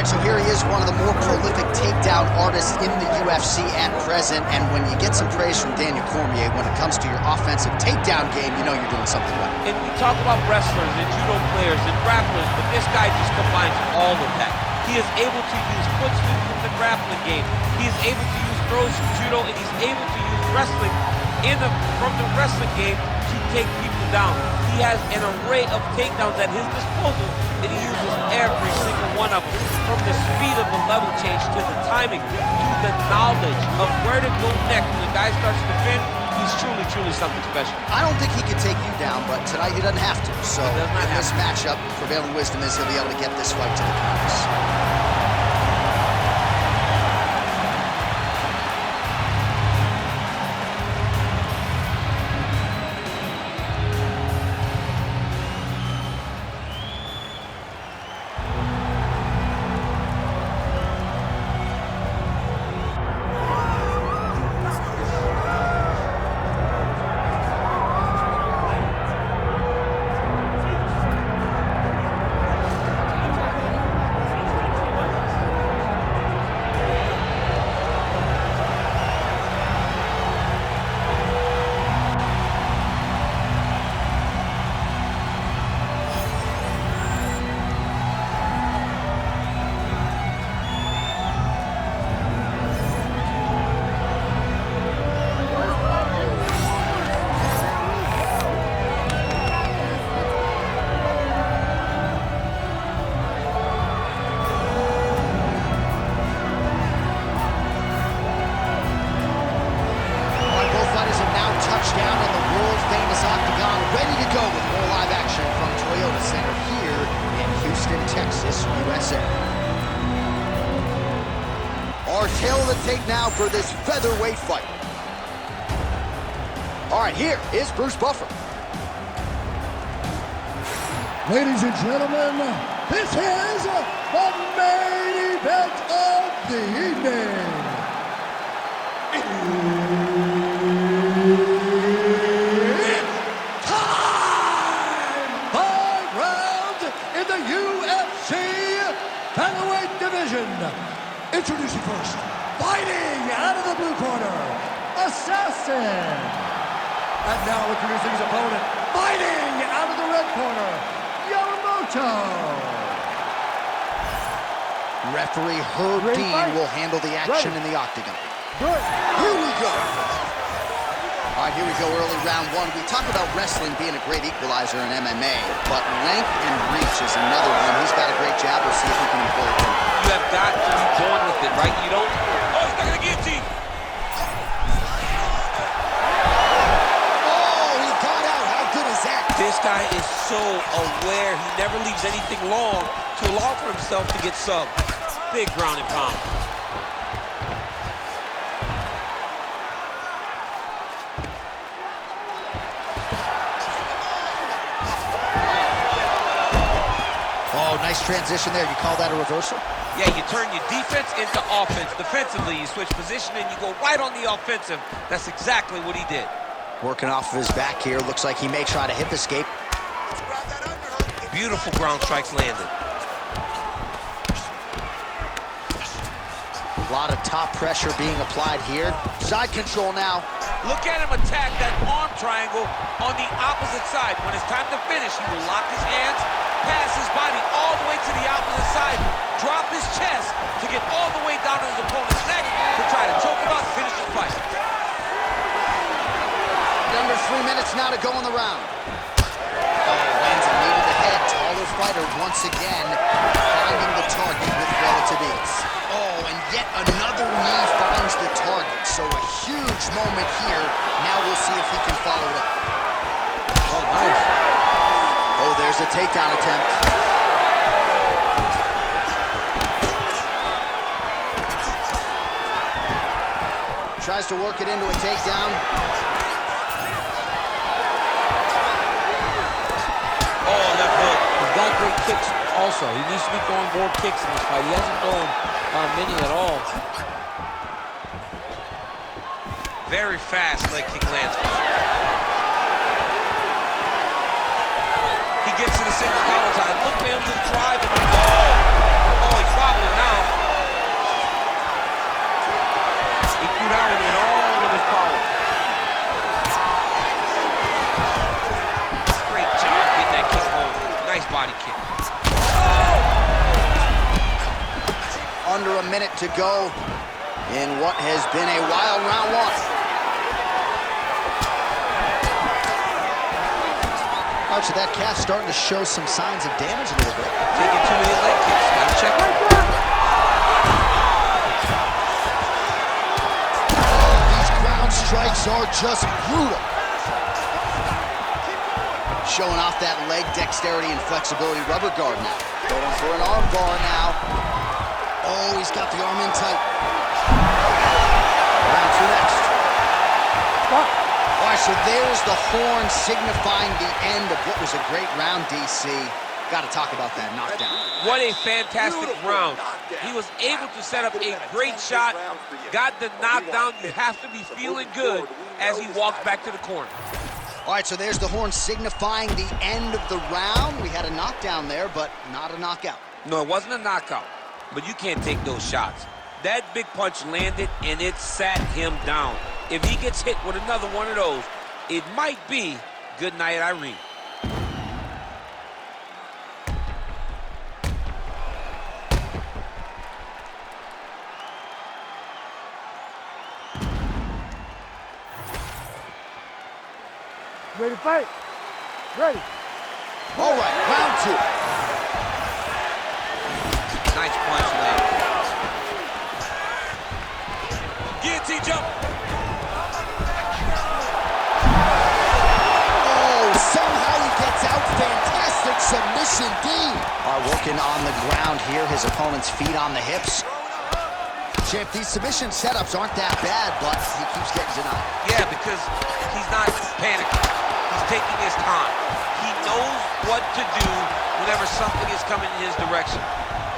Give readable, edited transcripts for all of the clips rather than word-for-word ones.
right, so here he is, one of the more prolific takedown artists in the UFC at present. And when you get some praise from Daniel Cormier when it comes to your offensive takedown game, you know you're doing something right. And we talk about wrestlers and judo players and grapplers, but this guy just combines all of that. He is able to use foot sweeps from the grappling game. He is able to use throws from judo, and he's able to use wrestling from the wrestling game to take people down. He has an array of takedowns at his disposal, and he uses every single one of them, from the speed of the level change to the timing to the knowledge of where to go next. When the guy starts to defend, he's truly something special. I don't think he can take you down, but tonight he doesn't have to. So in this matchup, prevailing wisdom is he'll be able to get this fight to the counters. Our tail of the tape now for this featherweight fight. All right, here is Bruce Buffer. Ladies and gentlemen, this is the main event of the evening. It's time! 5 rounds in the UFC featherweight division. Introducing first, fighting out of the blue corner, Assassin. And now introducing his opponent, fighting out of the red corner, Yamamoto. Referee Herb Dean will handle the action in the octagon. Here we go. All right, here we go, early round one. We talk about wrestling being a great equalizer in MMA, but length and reach is another one. He's got a great jab. We'll see if he can employ it. You have got to be born with it, right? You don't... Oh, he's not going to guillotine. Oh, he got out. How good is that? This guy is so aware. He never leaves anything long to allow for himself to get subbed. Big ground and pound. Oh, nice transition there. You call that a reversal? Yeah, you turn your defense into offense. Defensively, you switch position and you go right on the offensive. That's exactly what he did. Working off of his back here. Looks like he may try to hip escape. Beautiful ground strikes landed. A lot of top pressure being applied here. Side control now. Look at him attack that arm triangle on the opposite side. When it's time to finish, he will lock his hands, pass his body all the way to the opposite side, drop his chest to get all the way down to his opponent's neck to try to choke him out and finish the fight. Under 3 minutes now to go in the round. Oh, lands a knee to the head. Taller fighter once again finding the target with relative ease. Oh, and yet another knee finds the target. So a huge moment here. Now we'll see if he can follow it up. Oh, nice. Oh, there's a takedown attempt. Tries to work it into a takedown. Oh, left hook. He's got great kicks also. He needs to be throwing more kicks in this fight. He hasn't thrown many at all. Very fast leg kick lands. He gets to the single collar tie. Look for him to drive. Oh, he's wobbling now. minute to go in what has been a wild round one. All right, so that calf starting to show some signs of damage a little bit. Taking too many leg kicks. Gotta check it. These ground strikes are just brutal. Showing off that leg dexterity and flexibility. Rubber guard now. Going for an arm bar now. Oh, he's got the arm in tight. Round two next. All right, so there's the horn signifying the end of what was a great round, DC. Got to talk about that knockdown. What a fantastic round. He was able to set up a great shot, got the knockdown. You have to be feeling good as he walks back to the corner. All right, so there's the horn signifying the end of the round. We had a knockdown there, but not a knockout. No, it wasn't a knockout, but you can't take those shots. That big punch landed, and it sat him down. If he gets hit with another one of those, it might be good night, Irene. Ready to fight? Ready. All right, round two. Nice punch landed. Guillotine jump. Oh, somehow he gets out. Fantastic submission, D. Are working on the ground here. His opponent's feet on the hips. Champ, these submission setups aren't that bad, but he keeps getting denied. Yeah, because he's not panicking. He's taking his time. He knows what to do whenever something is coming in his direction.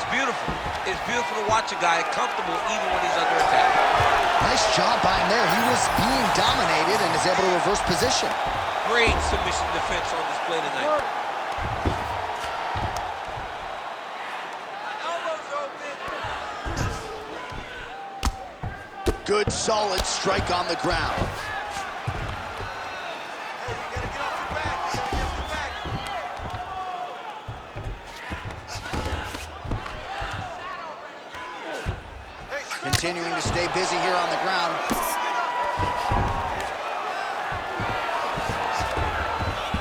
It's beautiful. It's beautiful to watch a guy comfortable even when he's under attack. Nice job by him there. He was being dominated and is able to reverse position. Great submission defense on display tonight. Good, solid strike on the ground. Continuing to stay busy here on the ground.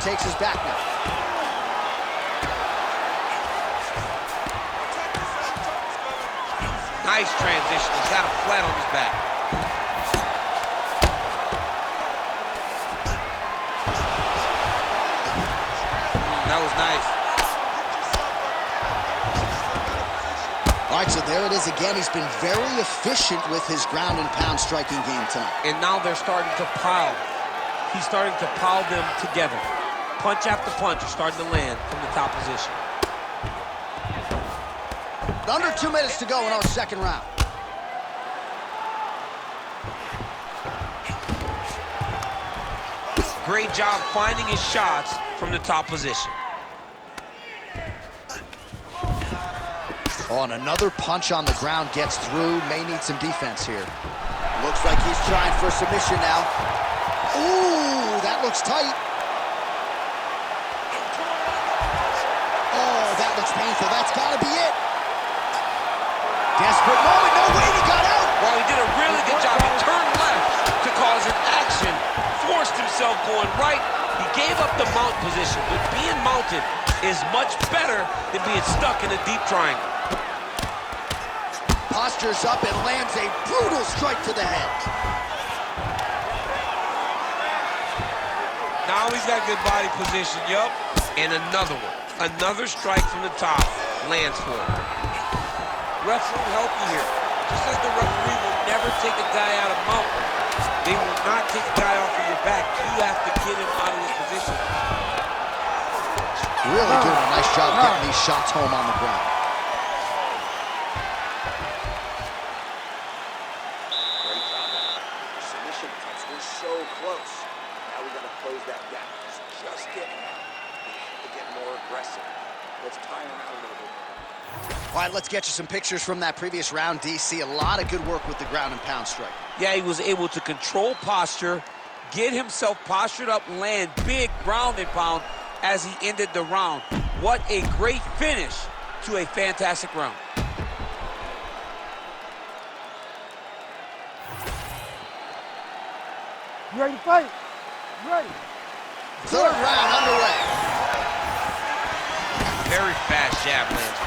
Takes his back now. Nice transition. He's got a flat on his back. That was nice. All right, so there it is again. He's been very efficient with his ground and pound striking game tonight. And now they're starting to pile. He's starting to pile them together. Punch after punch are starting to land from the top position. Under 2 minutes to go in our second round. Great job finding his shots from the top position. Oh, and another punch on the ground gets through. May need some defense here. Looks like he's trying for submission now. Ooh, that looks tight. Oh, that looks painful. That's got to be it. Desperate moment. No way, he got out. Well, he did a really good job. He turned left to cause an action, forced himself going right. He gave up the mount position, but being mounted is much better than being stuck in a deep triangle. Postures up and lands a brutal strike to the head. Now he's got good body position, yup. And another one. Another strike from the top lands for him. Refs will help you here. Just like the referee will never take a guy out of mount, they will not take a guy off of your back. You have to get him out of his position. Really doing a nice job getting these shots home on the ground. Great job. The submission attempts were so close. Now we got to close that gap. He's just getting out. We have to get more aggressive. Let's tire him out a little bit. All right, let's get you some pictures from that previous round, DC. A lot of good work with the ground and pound strike. Yeah, he was able to control posture, get himself postured up, land big ground and pound as he ended the round. What a great finish to a fantastic round. You ready to fight? You ready? Third round underway. Very fast jab lands.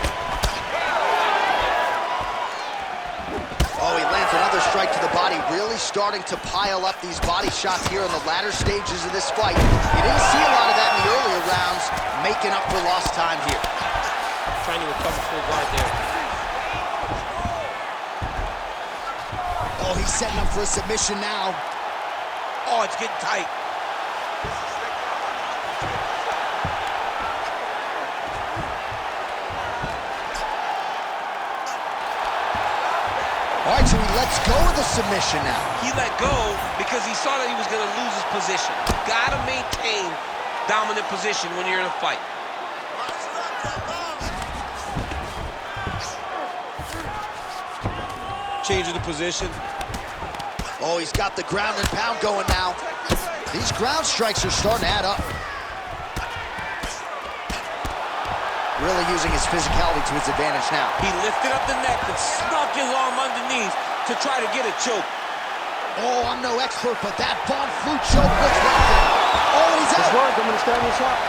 Oh, he lands another strike to the body, really starting to pile up these body shots here in the latter stages of this fight. You didn't see a lot of that in the earlier rounds, making up for lost time here. Trying to recover full guard there. Oh, he's setting up for a submission now. Oh, it's getting tight. All right, so he lets go of the submission now. He let go because he saw that he was going to lose his position. You got to maintain dominant position when you're in a fight. Changing the position. Oh, he's got the ground and pound going now. These ground strikes are starting to add up. Really using his physicality to his advantage now. He lifted up the neck and snuck his arm underneath to try to get a choke. Oh, I'm no expert, but that Von Flue choke looks like it. Oh, he's out. Good work. I'm going to stand this up.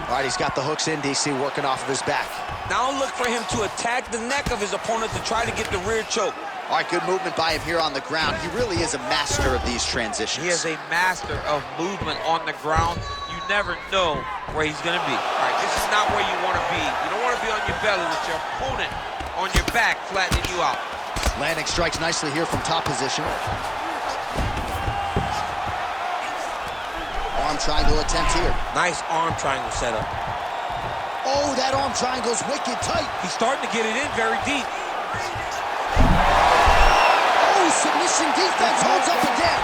All right, he's got the hooks in, DC, working off of his back. Now look for him to attack the neck of his opponent to try to get the rear choke. All right, good movement by him here on the ground. He really is a master of these transitions. He is a master of movement on the ground. You never know where he's going to be. All right, this is not where you want to be. You don't want to be on your belly with your opponent on your back, flattening you out. Landing strikes nicely here from top position. Arm triangle attempt here. Nice arm triangle setup. Oh, that arm triangle's wicked tight. He's starting to get it in very deep. Oh, submission defense holds up again.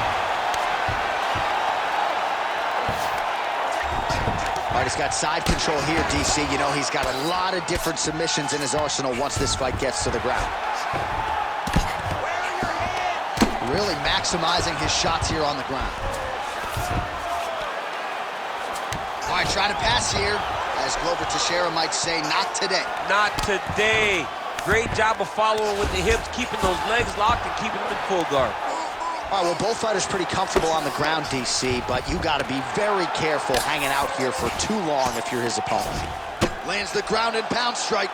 All right, he's got side control here, DC. You know, he's got a lot of different submissions in his arsenal once this fight gets to the ground. Really maximizing his shots here on the ground. All right, trying to pass here. As Glover Teixeira might say, not today. Not today. Great job of following with the hips, keeping those legs locked and keeping them in full guard. All right, well, both fighters pretty comfortable on the ground, DC, but you got to be very careful hanging out here for too long if you're his opponent. Lands the ground and pound strike.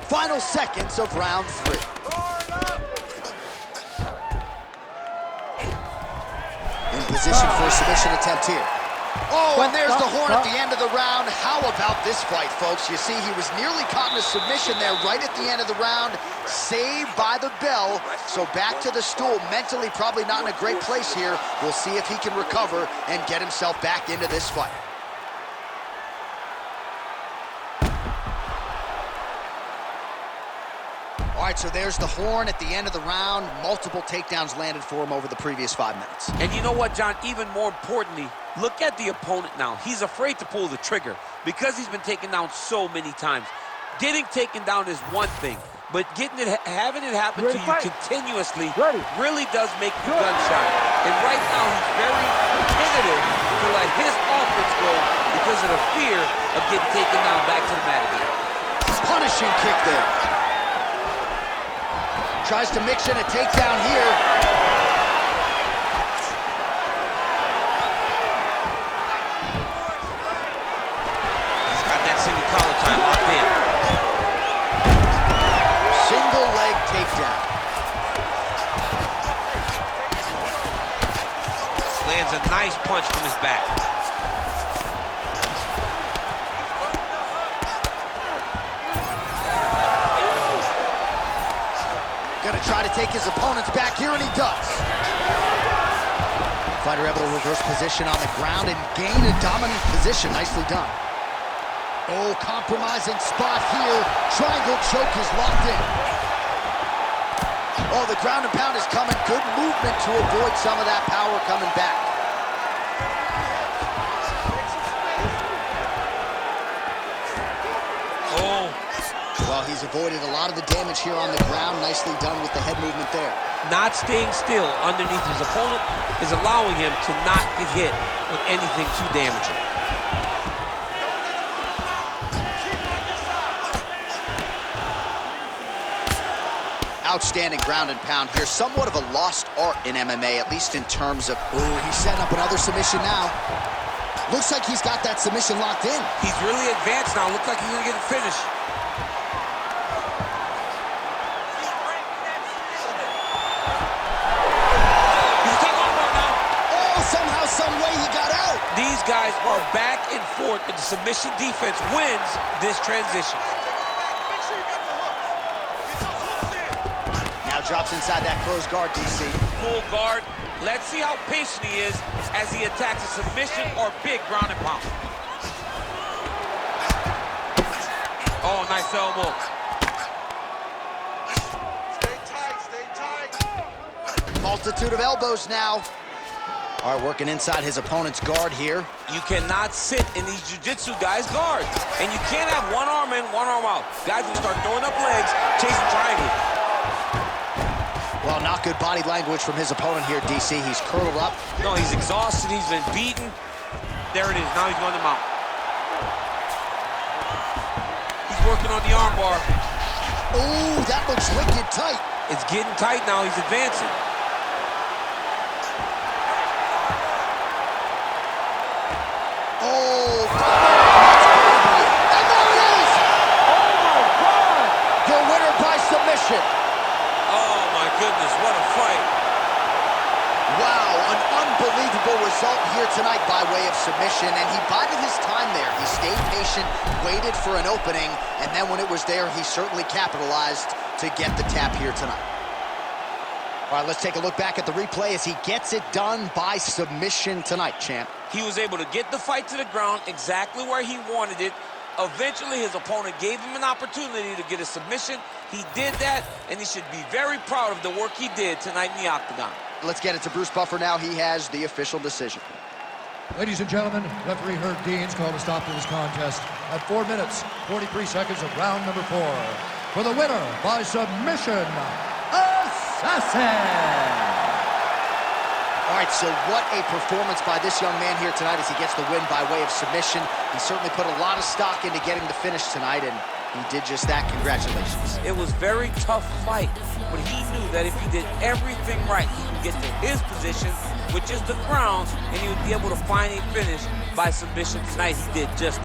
Final seconds of round 3. In position for a submission attempt here. Oh, and there's the horn at the end of the round. How about this fight, folks? You see, he was nearly caught in a submission there right at the end of the round. Saved by the bell. So back to the stool. Mentally probably not in a great place here. We'll see if he can recover and get himself back into this fight. All right, so there's the horn at the end of the round. Multiple takedowns landed for him over the previous 5 minutes. And you know what, John? Even more importantly, look at the opponent now. He's afraid to pull the trigger because he's been taken down so many times. Getting taken down is one thing, but having it happen to you continuously really does make you gun shy. And right now, he's very tentative to let his offense go because of the fear of getting taken down back to the mat again. Punishing kick there. Tries to mix in a takedown here. He's got that single collar tie locked in. Single leg takedown. Lands a nice punch from his back. Gonna try to take his opponent's back here, and he does. Fighter able to reverse position on the ground and gain a dominant position. Nicely done. Oh, compromising spot here. Triangle choke is locked in. Oh, the ground and pound is coming. Good movement to avoid some of that power coming back. Oh. Well, Well, he's avoided a lot of the damage here on the ground. Nicely done with the head movement there. Not staying still underneath his opponent is allowing him to not get hit with anything too damaging. Outstanding ground and pound here. Somewhat of a lost art in MMA, at least in terms of... Ooh, he's setting up another submission now. Looks like he's got that submission locked in. He's really advanced now. Looks like he's going to get a finish. He's taking on one now. Oh, somehow, some way he got out. These guys are back and forth, and the submission defense wins this transition. Now drops inside that closed guard, DC. Full guard. Let's see how patient he is as he attacks a submission or big ground and pound. Oh, nice elbow. Stay tight, stay tight. Multitude of elbows now. All right, working inside his opponent's guard here. You cannot sit in these jiu-jitsu guys' guards. And you can't have one arm in, one arm out. Guys will start throwing up legs, chasing triangles. Well, not good body language from his opponent here, DC. He's curled up. No, he's exhausted. He's been beaten. There it is. Now he's going to mount. He's working on the arm bar. Ooh, that looks wicked tight. It's getting tight now. He's advancing. Oh, and there it is! Oh my God! The winner by submission. Oh, my goodness. What a fight. Wow, an unbelievable result here tonight by way of submission, and he bided his time there. He stayed patient, waited for an opening, and then when it was there, he certainly capitalized to get the tap here tonight. All right, let's take a look back at the replay as he gets it done by submission tonight, champ. He was able to get the fight to the ground exactly where he wanted it. Eventually, his opponent gave him an opportunity to get a submission. He did that, and he should be very proud of the work he did tonight in the octagon. Let's get it to Bruce Buffer now. He has the official decision. Ladies and gentlemen, referee Herb Deans called a stop to this contest at 4 minutes, 43 seconds of round number 4. For the winner by submission, Assassin! All right, so what a performance by this young man here tonight as he gets the win by way of submission. He certainly put a lot of stock into getting the finish tonight, and he did just that. Congratulations. It was a very tough fight, but he knew that if he did everything right, he could get to his position, which is the ground, and he would be able to find a finish by submission tonight. He did just